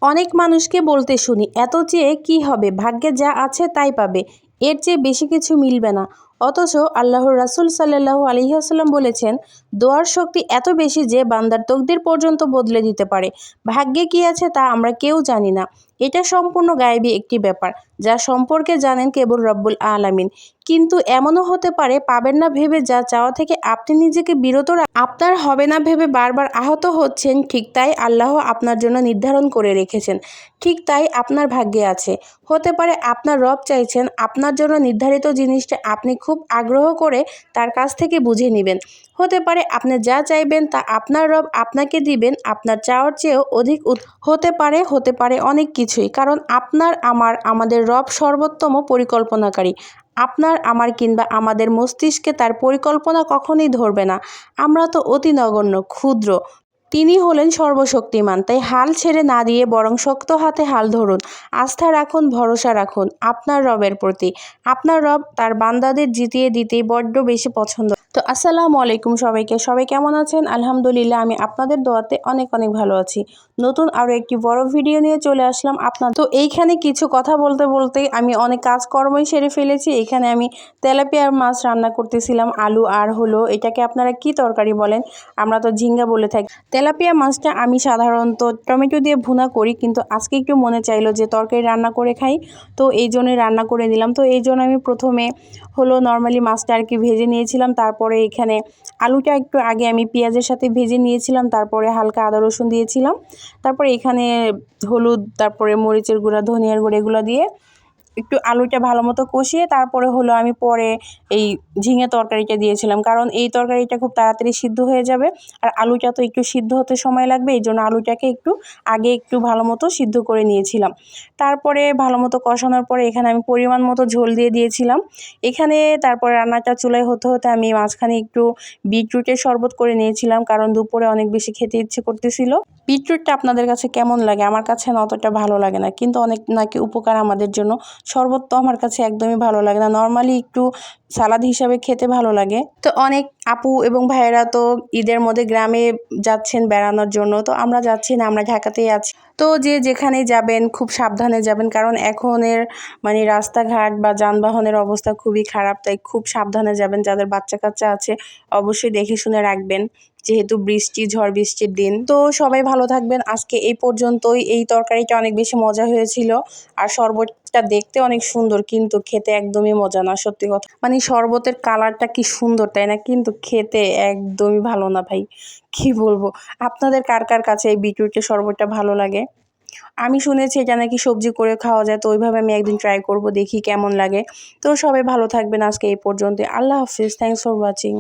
অনেক মানুষকে বলতে শুনি, এত চেয়ে কি হবে, ভাগ্যে যা আছে তাই পাবে, এর চেয়ে বেশি কিছু মিলবে না। অথচ আল্লাহর রাসূল সাল্লাল্লাহু আলাইহি ওয়াসাল্লাম বলেছেন, দোয়ার শক্তি এত বেশি যে বান্দার তকদির পর্যন্ত বদলে দিতে পারে। ভাগ্যে কি আছে তা আমরা কেউ জানি না। এটা সম্পূর্ণ গায়েবী একটি ব্যাপার, যা সম্পর্কে জানেন কেবল রব্বুল আলামিন। কিন্তু এমনও হতে পারে পাবেন না ভেবে যা চাওয়া থেকে আপনি নিজেকে বিরত আপনার হবে না ভেবে বারবার আহত হচ্ছেন, ঠিক তাই আল্লাহ আপনার জন্য নির্ধারণ করে রেখেছেন। ঠিক তাই আপনার ভাগ্যে আছে। হতে পারে আপনার রব চাইছেন আপনার জন্য নির্ধারিত জিনিসটা আপনি খুব আগ্রহ করে তার কাছ থেকে বুঝে নেবেন। হতে পারে আপনি যা চাইবেন তা আপনার রব আপনাকে দিবেন আপনার চাওয়ার চেয়েও অধিক। হতে পারে অনেক কিছুই, কারণ আমাদের রব সর্বোত্তম পরিকল্পনাকারী। আপনার আমার কিংবা আমাদের মস্তিষ্কে তার পরিকল্পনা কখনোই ধরবে না। আমরা তো অতি নগণ্য, ক্ষুদ্র। তিনি হলেন সর্বশক্তিমান। তাই হাল ছেড়ে না দিয়ে বরং শক্ত হাতে হাল ধরুন। আস্থা রাখুন, ভরসা রাখুন আপনার রবের প্রতি। আপনার রব তার বান্দাদের জিতিয়ে দিতেই বড্ড বেশি পছন্দ। তো আসসালামু আলাইকুম সবাইকে। সবাই কেমন আছেন? আলহামদুলিল্লাহ, আমি আপনাদের দোয়াতে অনেক অনেক ভালো আছি। নতুন আরও একটি বড় ভিডিও নিয়ে চলে আসলাম তো এইখানে কিছু কথা বলতে বলতে আমি অনেক কাজকর্মই সেরে ফেলেছি। এখানে আমি তেলাপিয়ার মাছ রান্না করতেছিলাম, আলু আর হলো এটাকে আপনারা কি তরকারি বলেন, আমরা তো ঝিঙ্গা বলে থাকি। তেলাপিয়া মাছটা আমি সাধারণত টমেটো দিয়ে ভুনা করি, কিন্তু আজকে একটু মনে চাইলো যে তরকারি রান্না করে খাই, তো এই জন্যই রান্না করে নিলাম। তো এই জন্য আমি প্রথমে হলো নর্মালি মাছটা আর কি ভেজে নিয়েছিলাম। তারপরে এখানে আলুটা একটু আগে আমি পেঁয়াজের সাথে ভেজে নিয়েছিলাম, তারপরে হালকা আদা রসুন দিয়েছিলাম। তারপরে এখানে হলুদ, তারপরে মরিচের গুঁড়া, ধনিয়ার গুঁড়া এগুলো দিয়ে একটু আলুটা ভালো মতো কষিয়ে তারপরে হলো আমি পরে এই ঝিঙে তরকারিটা দিয়েছিলাম, কারণ এই তরকারিটা খুব তাড়াতাড়ি সিদ্ধ হয়ে যাবে। আর আলুটা তো একটু সিদ্ধ হতে সময় লাগবে, এই জন্য আলুটাকে একটু ভালো মতো সিদ্ধ করে নিয়েছিলাম। তারপরে ভালো মতো কষানোর পরে এখানে আমি পরিমাণ মতো ঝোল দিয়ে দিয়েছিলাম। এখানে তারপরে রান্নাটা চুলায় হতে হতে আমি মাঝখানে একটু বিটরুটের শরবত করে নিয়েছিলাম, কারণ দুপুরে অনেক বেশি খেতে ইচ্ছে করতেছিল। বিটরুটটা আপনাদের কাছে কেমন লাগে? আমার কাছে না অতটা ভালো লাগে না, কিন্তু অনেক নাকি উপকার আমাদের জন্য। শরবত তো আমার কাছে একদমই ভালো লাগে না, নর্মালি একটু সালাদ হিসাবে খেতে ভালো লাগে। তো অনেক আপু এবং ভাইয়েরা তো ঈদের মধ্যে গ্রামে যাচ্ছেন বেড়ানোর জন্য, তো আমরা যাচ্ছি না, আমরা ঢাকাতেই আছি। তো যে যেখানেই যাবেন খুব সাবধানে যাবেন, কারণ এখনের রাস্তাঘাট বা যানবাহনের অবস্থা খুবই খারাপ, তাই খুব সাবধানে যাবেন। যাদের বাচ্চা কাচ্চা আছে অবশ্যই দেখে শুনে রাখবেন, যেহেতু ঝড় বৃষ্টির দিন। তো সবাই ভালো থাকবেন। আজকে এই পর্যন্তই। এই তরকারিটা অনেক বেশি মজা হয়েছিল, আর শরবতটা দেখতে অনেক সুন্দর, কিন্তু খেতে একদমই মজা না, সত্যি কথা। শরবতের কালারটা কি সুন্দর তাই না, কিন্তু খেতে একদমই ভালো না ভাই, কি বলবো। আপনাদের কার কার কাছে এই বিটরুটের শরবতটা ভালো লাগে? আমি শুনেছি এটা নাকি সবজি করে খাওয়া যায়, তো ওইভাবে আমি একদিন ট্রাই করব, দেখি কেমন লাগে। তো সবাই ভালো থাকবেন। আজকে এই পর্যন্ত। আল্লাহ হাফিজ। Thanks for watching.